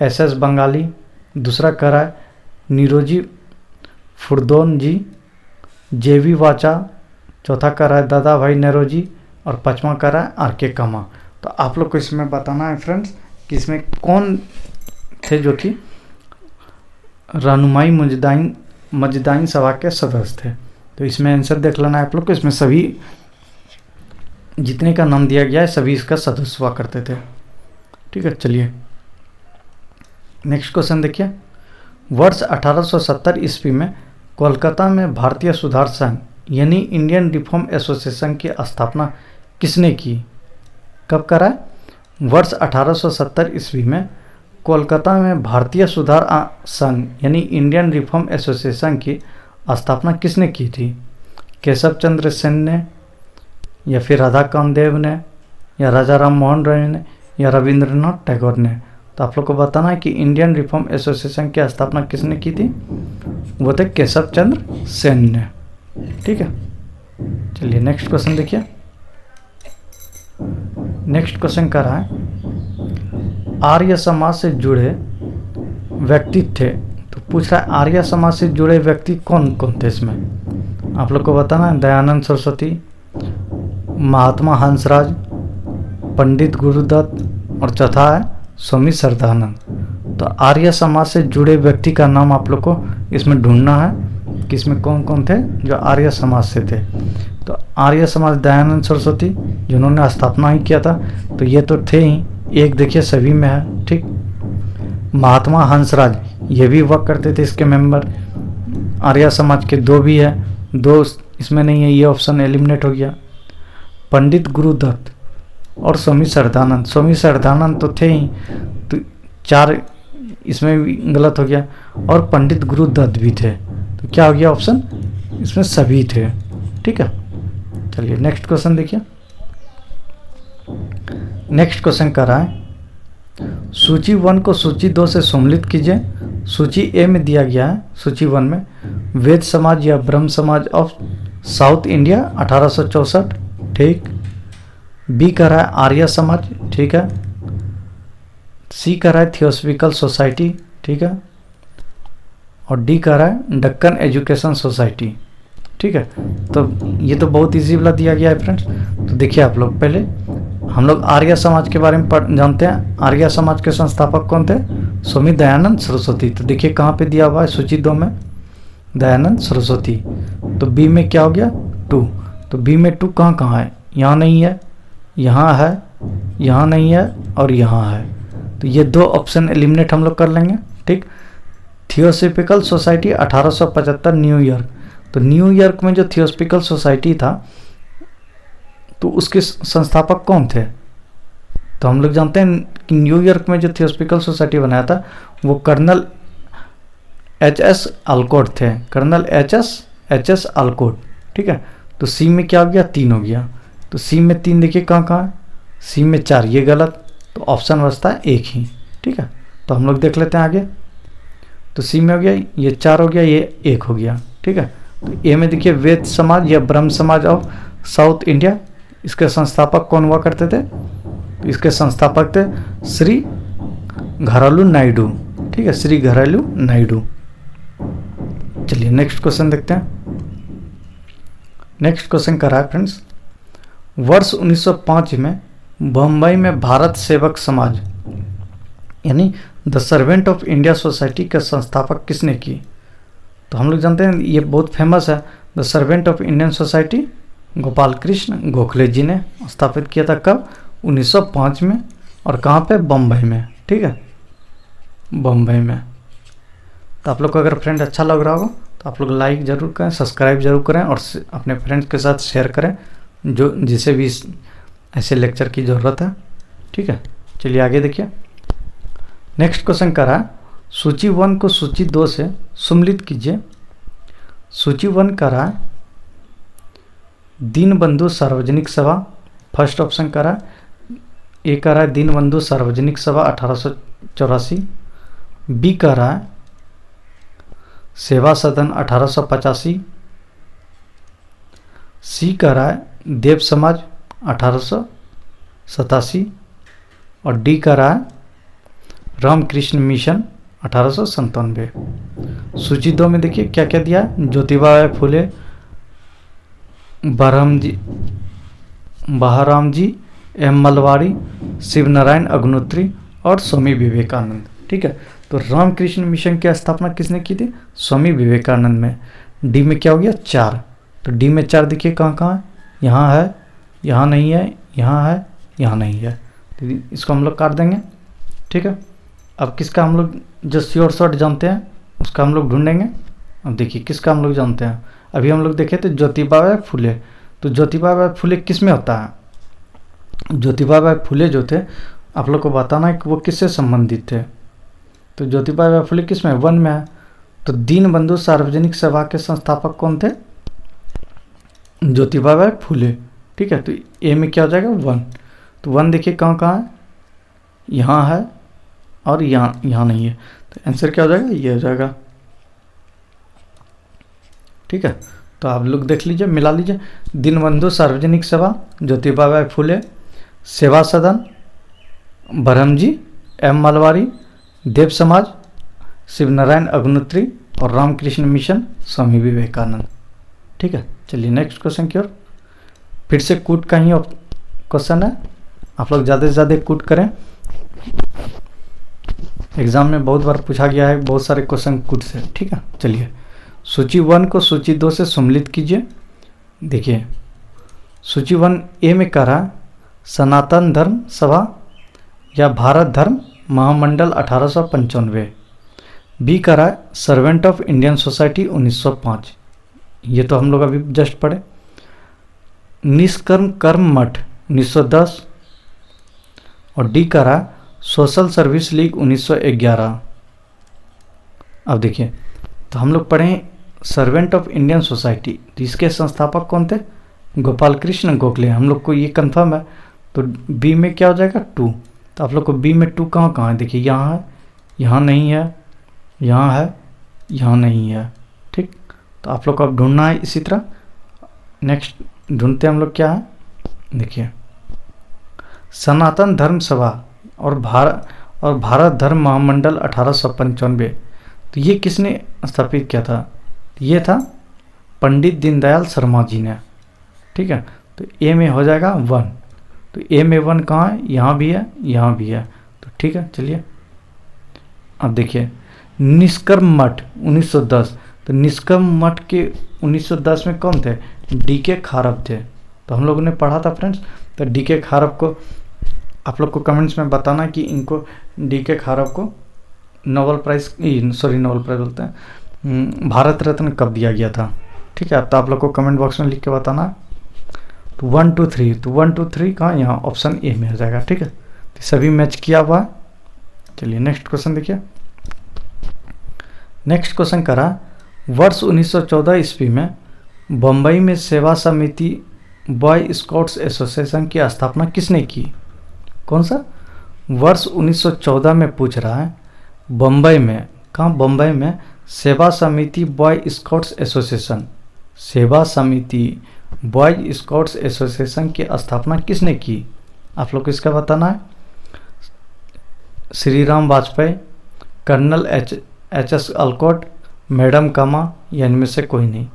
SS बंगाली, दूसरा कह रहा है निरोजी फुरदोन जी, JV वाचा, चौथा कह रहा है दादा भाई नेरोजी और पांचवा कह रहा है RK कामा। तो आप लोग को इसमें बताना है फ्रेंड्स कि इसमें कौन थे जो कि रहनुमाई मजदाइन सभा के सदस्य थे। तो इसमें आंसर देख लेना है आप लोग को। इसमें सभी जितने का नाम दिया गया है सभी इसका सदस्य हुआ करते थे, ठीक है। चलिए नेक्स्ट क्वेश्चन देखिए। वर्ष 1870 ईस्वी में कोलकाता में भारतीय सुधार संघ यानी इंडियन रिफॉर्म एसोसिएशन की स्थापना किसने की? कब करा है? वर्ष 1870 ईस्वी में कोलकाता में भारतीय सुधार संघ यानी इंडियन रिफॉर्म एसोसिएशन की स्थापना किसने की थी? केशव चंद्र सेन ने, या फिर राधा कामदेव ने, या राजा राम मोहन राय ने, या रविंद्रनाथ टैगोर ने? तो आप लोग को बताना है कि इंडियन रिफॉर्म एसोसिएशन की स्थापना किसने की थी? वो थे केशव चंद्र सेन ने, ठीक है। चलिए नेक्स्ट क्वेश्चन देखिए। नेक्स्ट क्वेश्चन कर रहा है आर्य समाज से जुड़े व्यक्ति थे। तो पूछ रहा है आर्य समाज से जुड़े व्यक्ति कौन कौन थे? इसमें आप लोग को बताना है दयानंद सरस्वती, महात्मा हंसराज, पंडित गुरुदत्त और चौथा है स्वामी श्रद्धानंद। तो आर्य समाज से जुड़े व्यक्ति का नाम आप लोग को इसमें ढूंढना है कि इसमें कौन कौन थे जो आर्य समाज से थे। तो आर्य समाज दयानंद सरस्वती जिन्होंने स्थापना ही किया था, तो ये तो थे ही, एक देखिए सभी में है, ठीक। महात्मा हंसराज ये भी हुआ करते थे इसके मेंबर। आर्य समाज के दो भी है, दो इसमें नहीं है, ये ऑप्शन एलिमिनेट हो गया। पंडित गुरुदत्त और स्वामी श्रद्धानंद, स्वामी श्रद्धानंद तो थे ही, तो चार इसमें भी गलत हो गया। और पंडित गुरुदत्त भी थे, तो क्या हो गया ऑप्शन? इसमें सभी थे, ठीक है। चलिए नेक्स्ट क्वेश्चन देखिए। नेक्स्ट क्वेश्चन कर रहा है सूची 1 को सूची 2 से सम्मिलित कीजिए। सूची ए में दिया गया है, सूची 1 में वेद समाज या ब्रह्म समाज ऑफ साउथ इंडिया 1864, ठीक। बी कर रहा है आर्य समाज, ठीक है। सी कर रहा है थियोसॉफिकल सोसाइटी, ठीक है। और डी कर रहा है दक्कन एजुकेशन सोसाइटी, ठीक है। तो ये तो बहुत इजी वाला दिया गया है फ्रेंड्स। तो देखिए आप लोग पहले हम लोग आर्य समाज के बारे में जानते हैं। आर्य समाज के संस्थापक कौन थे? स्वामी दयानंद सरस्वती। तो देखिए कहाँ पे दिया हुआ है सूची 2 में दयानंद सरस्वती। तो बी में क्या हो गया? 2। तो बी में 2 कहाँ कहाँ है? यहाँ नहीं है, यहाँ है, यहाँ नहीं है और यहाँ है। तो ये 2 ऑप्शन एलिमिनेट हम लोग कर लेंगे, ठीक। Theosophical society 1875 New York. तो न्यूयॉर्क में जो थियोसॉफिकल सोसाइटी था तो उसके संस्थापक कौन थे? तो हम लोग जानते हैं कि न्यूयॉर्क में जो थियोसॉफिकल सोसाइटी बनाया था वो कर्नल HS आल्कोट थे, कर्नल HS आल्कोट, ठीक है। तो सी में क्या हो गया? 3 हो गया। तो सी में 3 देखिए कहाँ कहाँ है? सी में 4, ये गलत। तो ऑप्शन बचता है 1 ही, ठीक है। तो हम लोग देख लेते हैं आगे। तो सी में हो गया, ये 4 हो गया, ये 1 हो गया, ठीक है। तो ए में देखिए वेद समाज या ब्रह्म समाज ऑफ साउथ इंडिया, इसके संस्थापक कौन हुआ करते थे? तो इसके संस्थापक थे श्री घरेलू नायडू, ठीक है, श्री घरेलू नायडू। चलिए नेक्स्ट क्वेश्चन देखते हैं। नेक्स्ट क्वेश्चन कर रहा है फ्रेंड्स वर्ष 1905 में बम्बई में भारत सेवक समाज यानी the servant of India society के संस्थापक किसने की? तो हम लोग जानते हैं ये बहुत फेमस है, the servant of Indian society Gopal Krishna Gokhale ji ने स्थापित किया था। कब? 1905 में। और कहाँ पे? बम्बई में, ठीक है, बम्बई में। तो आप लोग को अगर फ्रेंड अच्छा लग रहा हो तो आप लोग लाइक ज़रूर करें, सब्सक्राइब जरूर करें और अपने फ्रेंड्स के साथ शेयर करें जो जिसे भी ऐसे लेक्चर की ज़रूरत है, ठीक है। चलिए आगे देखिए। नेक्स्ट क्वेश्चन कर रहा है सूची 1 को सूची 2 से सम्मिलित कीजिए। सूची 1 कर रहा है दीनबंधु सार्वजनिक सभा, फर्स्ट ऑप्शन कर रहा है, ए कर रहा है दीनबंधु सार्वजनिक सभा 1884, बी कर रहा है सेवा सदन 1885, सी कर रहा है देव समाज 1887 और डी कर रहा है रामकृष्ण मिशन 1897। सूची 2 में देखिए क्या क्या दिया है, ज्योतिबा फुले, बहाराम जी, एम मलवारी, शिव नारायण अग्निहोत्री और स्वामी विवेकानंद। ठीक है, तो रामकृष्ण मिशन की स्थापना किसने की थी? स्वामी विवेकानंद में। डी में क्या हो गया? 4। तो डी में 4 देखिए कहाँ कहाँ है, यहाँ है, यहाँ नहीं है, यहाँ है, यहाँ नहीं है, तो इसको हम लोग काट देंगे। ठीक है, अब किसका हम लोग जो श्योर शॉर्ट जानते हैं उसका हम लोग ढूंढेंगे। अब देखिए किसका हम लोग जानते हैं, अभी हम लोग देखे थे ज्योतिबा फुले, तो ज्योतिबा फुले किस में होता है? ज्योतिबा फुले जो थे आप लोग को बताना है कि वो किससे संबंधित थे। तो ज्योतिबा फुले किस में? 1 में है। तो दीनबंधु सार्वजनिक सभा के संस्थापक कौन थे? ज्योतिबा फुले। ठीक है, तो ए में क्या हो जाएगा? 1। तो 1 देखिए कहाँ कहाँ है, यहाँ है और यहाँ नहीं है, तो आंसर क्या हो जाएगा? ये हो जाएगा। ठीक है, तो आप लोग देख लीजिए, मिला लीजिए। दीनबंधु सार्वजनिक सभा, ज्योतिबा फुले, सेवा सदन, बरहमजी, एम मलवारी, देव समाज, शिव नारायण अग्निहोत्री और रामकृष्ण मिशन स्वामी विवेकानंद। ठीक है, चलिए नेक्स्ट क्वेश्चन की ओर। फिर से कूट का ही क्वेश्चन है, आप लोग ज़्यादा से ज़्यादा कूट करें। एग्जाम में बहुत बार पूछा गया है बहुत सारे क्वेश्चन कूट से। ठीक है, चलिए सूची 1 को सूची 2 से सम्मिलित कीजिए। देखिए सूची 1 ए में कह रहा सनातन धर्म सभा या भारत धर्म महामंडल 1895, बी कह रहा है सर्वेंट ऑफ इंडियन सोसाइटी 1905, ये तो हम लोग अभी जस्ट पढ़े। निष्कर्म कर्म मठ 1910 और डी कह रहा है सोशल सर्विस लीग 1911। अब देखिए तो हम लोग पढ़े सर्वेंट ऑफ इंडियन सोसाइटी, तो इसके संस्थापक कौन थे? गोपाल कृष्ण गोखले, हम लोग को ये कंफर्म है। तो बी में क्या हो जाएगा? 2। तो आप लोग को बी में 2 कहाँ कहाँ है? देखिए यहाँ है, यहाँ नहीं है, यहाँ है, यहाँ नहीं है। ठीक, तो आप लोग को अब ढूंढना है इसी तरह। नेक्स्ट ढूंढते हैं हम लोग क्या है, देखिए सनातन धर्म सभा और भारत धर्म महामंडल 1895, तो ये किसने स्थापित किया था? ये था पंडित दीनदयाल शर्मा जी ने। ठीक है, तो ए में हो जाएगा 1। तो ए में 1 कहाँ है? यहाँ भी है, यहाँ भी है, तो ठीक है। चलिए अब देखिए निष्कर्म मठ 1910, तो निष्कर्म मठ के 1910 में कौन थे? डी के खारब थे। तो हम लोगों ने पढ़ा था फ्रेंड्स, तो डी के खारब को आप लोग को कमेंट्स में बताना कि इनको डी के खारब को नोबेल प्राइज़ बोलते हैं, भारत रत्न कब दिया गया था। ठीक है, तो आप लोग को कमेंट बॉक्स में लिख के बताना। तो 1 2 3, तो 1 2 3 कहाँ? यहाँ ऑप्शन ए में हो जाएगा। ठीक है, तो सभी मैच किया हुआ है। चलिए नेक्स्ट क्वेश्चन देखिए। नेक्स्ट क्वेश्चन करा वर्ष 1914 ईस्वी में बम्बई में सेवा समिति बॉय स्काउट्स एसोसिएशन की स्थापना किसने की? कौन सा वर्ष 1914 में पूछ रहा है। बम्बई में, कहाँ? बम्बई में सेवा समिति बॉय स्काउट्स एसोसिएशन, सेवा समिति बॉय स्काउट्स एसोसिएशन की स्थापना किसने की? आप लोग को इसका बताना है। Shri Ram Vajpayee, colonel H S Olcott, madam Cama, या इनमें से कोई नहीं।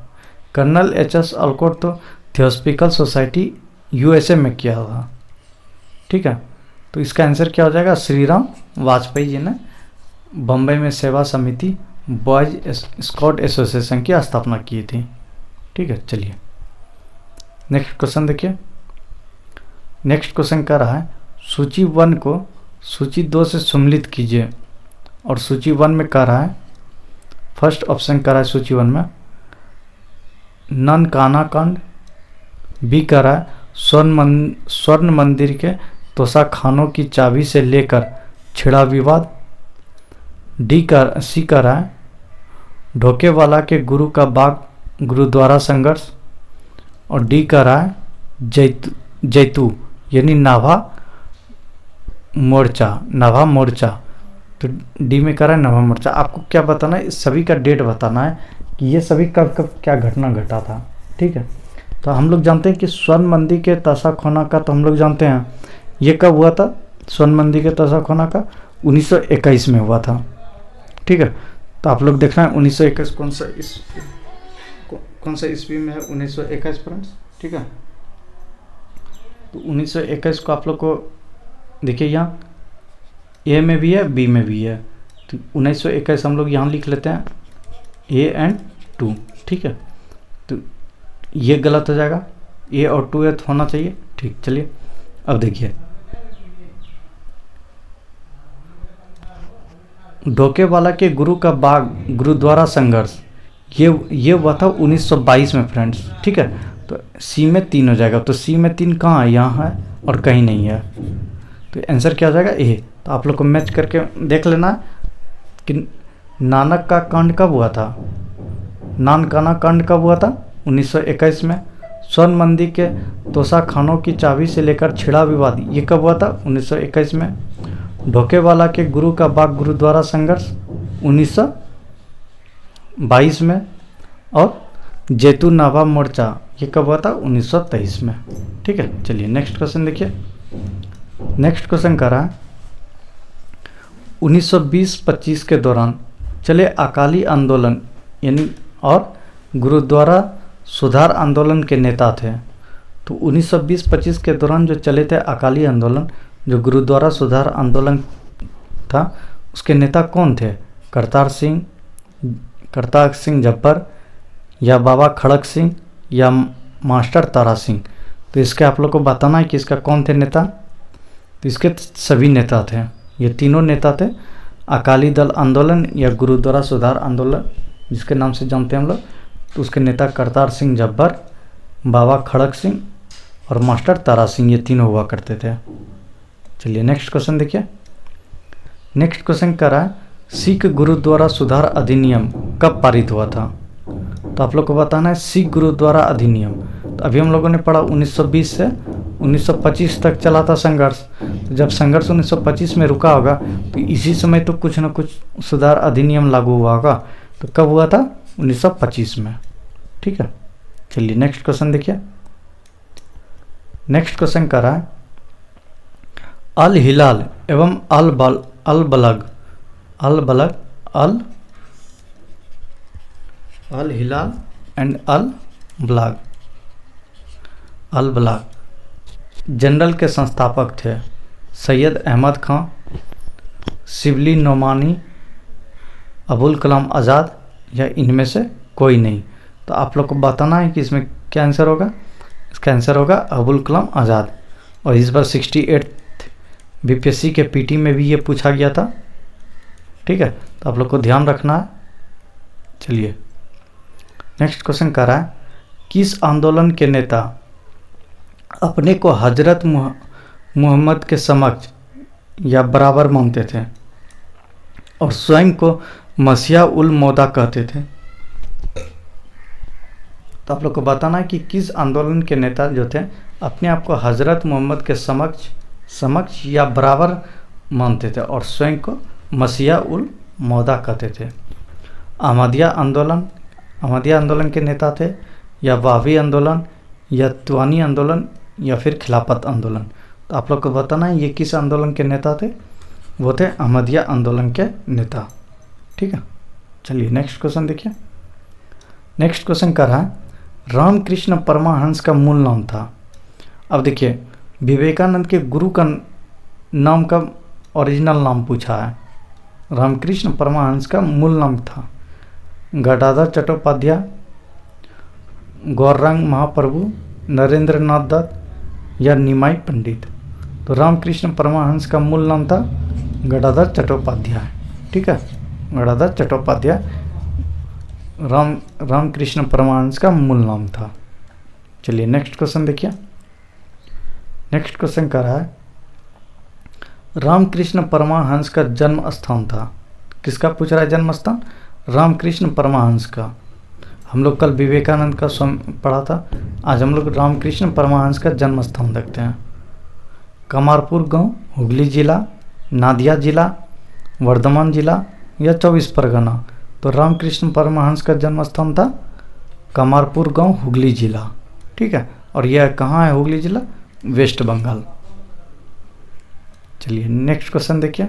कर्नल एच एस अलकोट तो थियोसॉफिकल सोसाइटी यूएसए में किया था। ठीक है, तो इसका आंसर क्या हो जाएगा? श्री राम वाजपेयी जी ने बम्बई में सेवा समिति बॉयज स्काउट एसोसिएशन की स्थापना की थी। ठीक है, चलिए नेक्स्ट क्वेश्चन देखिए। नेक्स्ट क्वेश्चन कह रहा है सूची 1 को सूची 2 से सम्मिलित कीजिए। और सूची 1 में कह रहा है, फर्स्ट ऑप्शन कह रहा है सूची 1 में ननकाना कांड, बी कह रहा है स्वर्ण मंदिर के तोषा खानों की चाबी से लेकर छिड़ा विवाद, सी कह रहा है ढोकेवाला के गुरु का बाग गुरुद्वारा संघर्ष, और डी कह रहा है जैतू यानी नाभा मोर्चा। तो डी में कह रहा है नाभा मोर्चा। आपको क्या बताना है, इस सभी का डेट बताना है कि ये सभी कब कब क्या घटना घटा था। ठीक है, तो हम लोग जानते हैं कि स्वर्ण मंदिर के तसा खोना का, तो हम लोग जानते हैं ये कब हुआ था। स्वर्ण मंदिर के तसा खोना का 1921 में हुआ था। ठीक है, तो आप लोग देखना है 1921 कौन सा ईस्वी में है, 1921 फ्रेंड्स। ठीक है, तो 1921 को आप लोग को देखिए यहाँ ए में भी है बी में भी है, तो 1921 हम लोग यहाँ लिख लेते हैं ए एंड 2। ठीक है, तो ये गलत हो जाएगा, ए और 2 है तो होना चाहिए। ठीक, चलिए अब देखिए ढोकेवाला के गुरु का बाग गुरुद्वारा संघर्ष, ये हुआ था 1922 में फ्रेंड्स। ठीक है, तो सी में 3 हो जाएगा, तो सी में 3 कहाँ है, यहाँ है और कहीं नहीं है, तो आंसर क्या हो जाएगा ए। तो आप लोग को मैच करके देख लेना कि नानक का कांड कब हुआ था, नानकाना कांड कब हुआ था, 1921 में। स्वर्ण मंदिर के तोसा खानों की चाबी से लेकर छिड़ा विवाद, ये कब हुआ था, 1921 में। ढोकेवाला के गुरु का बाग गुरुद्वारा संघर्ष 1922 में, और जैतू नाभा मोर्चा ये कब हुआ था, 1923 में। ठीक है, चलिए नेक्स्ट क्वेश्चन देखिए। नेक्स्ट क्वेश्चन कर रहा है 1920-25 के दौरान चले अकाली आंदोलन यानी और गुरुद्वारा सुधार आंदोलन के नेता थे। तो 1920-25 के दौरान जो चले थे अकाली आंदोलन, जो गुरुद्वारा सुधार आंदोलन था, उसके नेता कौन थे, करतार सिंह जब्बर, या बाबा खड़क सिंह, या मास्टर तारा सिंह। तो इसके आप लोग को बताना है कि इसका कौन थे नेता। तो इसके सभी नेता थे, ये तीनों नेता थे। अकाली दल आंदोलन या गुरुद्वारा सुधार आंदोलन जिसके नाम से जानते हैं हम लोग, तो उसके नेता करतार सिंह जब्बर, बाबा खड़क सिंह और मास्टर तारा सिंह, ये तीनों हुआ करते थे। चलिए नेक्स्ट क्वेश्चन देखिए। नेक्स्ट क्वेश्चन कर रहा है सिख गुरुद्वारा सुधार अधिनियम कब पारित हुआ था। तो आप लोग को बताना है सिख गुरुद्वारा अधिनियम। तो अभी हम लोगों ने पढ़ा 1920 से 1925 तक चला था संघर्ष। तो जब संघर्ष 1925 में रुका होगा तो इसी समय तो कुछ ना कुछ सुधार अधिनियम लागू हुआ होगा। तो कब हुआ था, 1925 में। ठीक है, चलिए नेक्स्ट क्वेश्चन देखिए। नेक्स्ट क्वेश्चन कर रहा है अल हिलाल एवं अल हिलाल एंड अल बलाग जनरल के संस्थापक थे सैयद अहमद खां, शिबली नोमानी, अबुल कलाम आज़ाद, या इनमें से कोई नहीं। तो आप लोग को बताना है कि इसमें क्या आंसर होगा। इसका आंसर होगा अबुल कलाम आज़ाद। और इस बार 68 बीपीएससी के पीटी में भी ये पूछा गया था। ठीक है, तो आप लोग को ध्यान रखना है। चलिए नेक्स्ट क्वेश्चन कर रहा है किस आंदोलन के नेता अपने को हजरत मोहम्मद के समक्ष या बराबर मानते थे और स्वयं को मसीहा उल मौदा कहते थे। तो आप लोग को बताना है कि किस आंदोलन के नेता जो थे अपने आप को हजरत मोहम्मद के समक्ष या बराबर मानते थे और स्वयं को मसीहा उल मौदा कहते थे। अहमदिया आंदोलन के नेता थे, या वावी आंदोलन, या तुआनी आंदोलन, या फिर खिलाफत आंदोलन। तो आप लोग को बताना है ये किस आंदोलन के नेता थे। वो थे अहमदिया आंदोलन के नेता। ठीक है, चलिए नेक्स्ट क्वेश्चन देखिए। नेक्स्ट क्वेश्चन कर रहा है रामकृष्ण परमहंस का मूल नाम था। अब देखिए विवेकानंद के गुरु का नाम का ओरिजिनल नाम पूछा है। रामकृष्ण परमहंस का मूल नाम था गदाधर चट्टोपाध्याय, गौरांग महाप्रभु, नरेंद्र नाथ दत्त, या निमाई पंडित। तो रामकृष्ण परमहंस का मूल नाम था गदाधर चट्टोपाध्याय। ठीक है, गदाधर चट्टोपाध्याय रामकृष्ण परमहंस का मूल नाम था। चलिए नेक्स्ट क्वेश्चन देखिए। नेक्स्ट क्वेश्चन कर रहा है रामकृष्ण परमहंस का जन्म स्थान था किसका पूछ रहा है जन्म स्थान? रामकृष्ण परमहंस का। हम लोग कल विवेकानंद का पढ़ा था, आज हम लोग रामकृष्ण परमहंस का जन्म स्थान देखते हैं। कमारपुर गांव, हुगली जिला, नादिया जिला, वर्धमान जिला या 24 परगना? तो रामकृष्ण परमहंस का जन्म स्थान था कमारपुर गांव, हुगली जिला। ठीक है, और यह कहाँ है हुगली जिला? वेस्ट बंगाल। चलिए नेक्स्ट क्वेश्चन देखिए।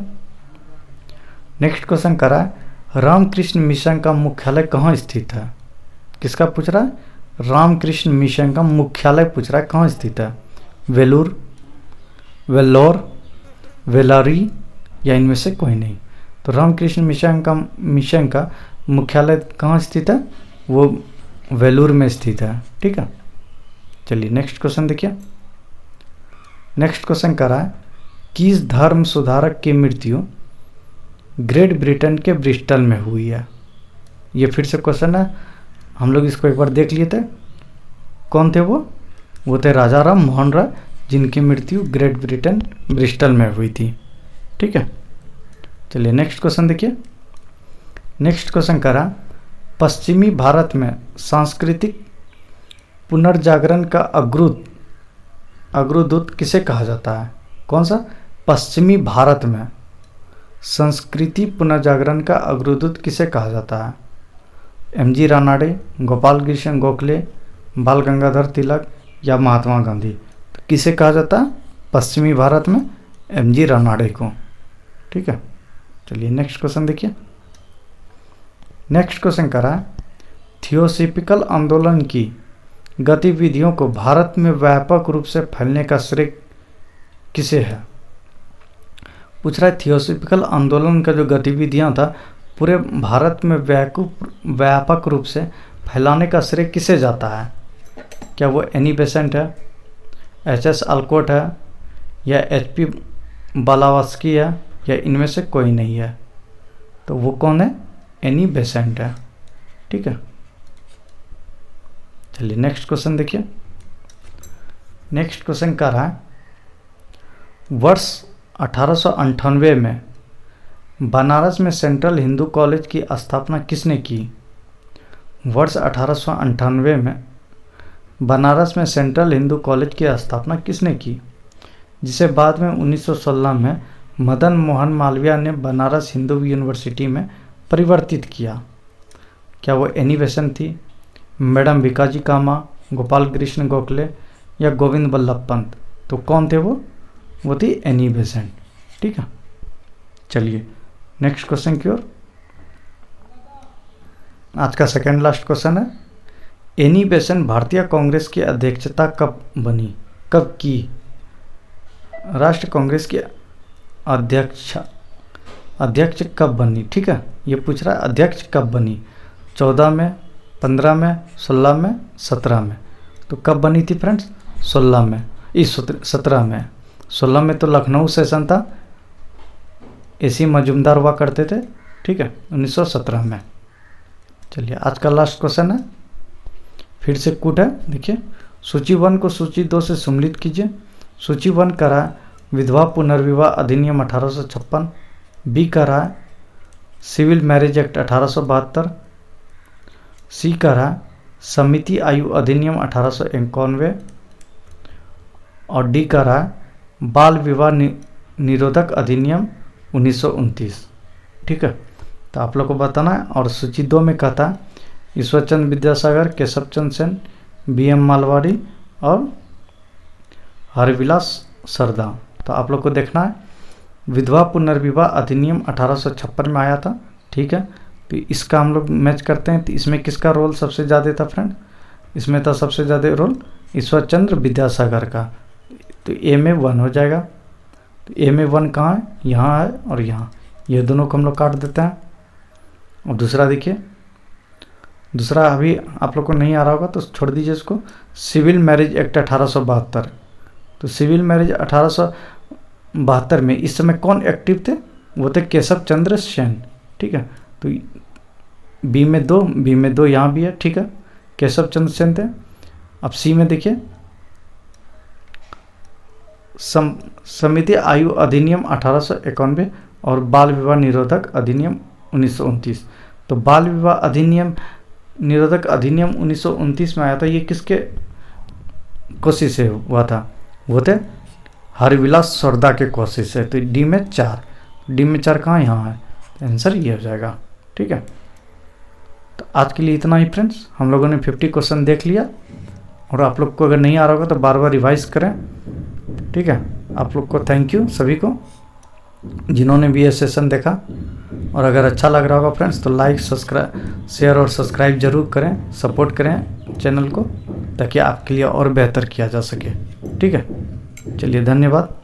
नेक्स्ट क्वेश्चन करा है रामकृष्ण मिशन का मुख्यालय कहाँ स्थित है? किसका पूछ रहा है? रामकृष्ण मिशन का मुख्यालय पूछ रहा है, कहाँ स्थित है? वेलूर, वेल्लोर, वेलारी या इनमें से कोई नहीं? तो रामकृष्ण मिशन का मुख्यालय कहाँ स्थित है? वो वेलूर में स्थित है। ठीक है, चलिए नेक्स्ट क्वेश्चन देखिए। नेक्स्ट क्वेश्चन कर रहा है किस धर्म सुधारक की मृत्यु ग्रेट ब्रिटेन के ब्रिस्टल में हुई है? ये फिर से क्वेश्चन है, हम लोग इसको एक बार देख लिए थे। कौन थे वो? वो थे राजा राम मोहन राय, जिनकी मृत्यु ग्रेट ब्रिटेन ब्रिस्टल में हुई थी। ठीक है, चलिए नेक्स्ट क्वेश्चन देखिए। नेक्स्ट क्वेश्चन करा पश्चिमी भारत में सांस्कृतिक पुनर्जागरण का अग्रदूत किसे कहा जाता है? कौन सा? पश्चिमी भारत में संस्कृति पुनर्जागरण का अग्रदूत किसे कहा जाता है? एमजी रानाडे, गोपाल कृष्ण गोखले, बाल गंगाधर तिलक या महात्मा गांधी? तो किसे कहा जाता है पश्चिमी भारत में? एमजी रानाडे को। ठीक है, चलिए नेक्स्ट क्वेश्चन देखिए। नेक्स्ट क्वेश्चन करा थियोसॉफिकल आंदोलन की गतिविधियों को भारत में व्यापक रूप से फैलने का श्रेय किसे है? पूछ रहा है थियोसॉफिकल आंदोलन का जो गतिविधियां था पूरे भारत में व्यापक रूप से फैलाने का श्रेय किसे जाता है? क्या वो एनी बेसेंट है, एच.एस. अल्कोट है या एच.पी. बालावस्की है या इनमें से कोई नहीं है? तो वो कौन है? एनी बेसेंट है। ठीक है, चलिए नेक्स्ट क्वेश्चन देखिए। नेक्स्ट क्वेश्चन कह रहा है वर्ष 1898 में बनारस में सेंट्रल हिंदू कॉलेज की स्थापना किसने की? वर्ष 1898 में बनारस में सेंट्रल हिंदू कॉलेज की स्थापना किसने की, जिसे बाद में 1916 में मदन मोहन मालवीय ने बनारस हिंदू यूनिवर्सिटी में परिवर्तित किया? क्या वो एनी बेसेंट थी, मैडम भिकाजी कामा, गोपाल कृष्ण गोखले या गोविंद बल्लभ पंत? तो कौन थे वो? वो थी एनी बेसेंट। ठीक है, चलिए नेक्स्ट क्वेश्चन की ओर। आज का सेकंड लास्ट क्वेश्चन है एनी बेसेंट भारतीय कांग्रेस की अध्यक्षता कब बनी, कब की? राष्ट्र कांग्रेस की अध्यक्ष कब बनी? ठीक है, ये पूछ रहा है अध्यक्ष कब बनी, 14 में, 15 में, 16 में, 17 में? तो कब बनी थी फ्रेंड्स? 16 में, 17 में। 16 में तो लखनऊ सेशन था, एसी मजुमदार हुआ करते थे। ठीक है, 1917 में। चलिए आज का लास्ट क्वेश्चन है, फिर से कूट है। देखिए सूची 1 को सूची 2 से सम्मिलित कीजिए। सूची 1 करा विधवा पुनर्विवाह अधिनियम 1856, बी करा सिविल मैरिज एक्ट 1872, सी करा समिति आयु अधिनियम 1891 और डी करा बाल विवाह निरोधक अधिनियम 1929। ठीक है, तो आप लोग को बताना है। और सूची 2 में कहता है ईश्वरचंद विद्यासागर, केशव चंद्र सेन, बी.एम. मालवाड़ी और हरविलास सरदा। तो आप लोग को देखना है विधवा पुनर्विवाह अधिनियम 1856 में आया था। ठीक है, तो इसका हम लोग मैच करते हैं। तो इसमें किसका रोल सबसे ज़्यादा था फ्रेंड? इसमें था सबसे ज़्यादा रोल ईश्वरचंद्र विद्यासागर का। तो ए में 1 हो जाएगा। तो ए में 1 कहाँ है? यहाँ है और यहाँ, ये दोनों को हम लोग काट देते हैं। और दूसरा देखिए, दूसरा अभी आप लोग को नहीं आ रहा होगा तो छोड़ दीजिए इसको। Civil marriage act 1872। तो सिविल मैरिज 1872 में इस समय कौन एक्टिव थे? वो थे केशव चंद्र सेन। ठीक है, तो बी में 2 यहाँ भी है। ठीक है, केशव चंद्र सेन थे। अब सी में देखिए समिति आयु अधिनियम 1891 और बाल विवाह निरोधक अधिनियम 1929। तो बाल विवाह अधिनियम निरोधक अधिनियम 1929 में आया था। ये किसके कोशिश से हुआ था? वो थे हरिविलास सरदा के कोशिश से। तो डी में 4, डी में 4 कहाँ? यहाँ है। तो आंसर ये हो जाएगा। ठीक है, तो आज के लिए इतना ही फ्रेंड्स। हम लोगों ने 50 क्वेश्चन देख लिया, और आप लोग को अगर नहीं आ रहा होगा तो बार बार रिवाइज करें। ठीक है, आप लोग को थैंक यू सभी को जिन्होंने भी ये सेशन देखा। और अगर अच्छा लग रहा होगा फ्रेंड्स तो लाइक, सब्सक्राइब, शेयर और सब्सक्राइब जरूर करें, सपोर्ट करें चैनल को, ताकि आपके लिए और बेहतर किया जा सके। ठीक है, चलिए धन्यवाद।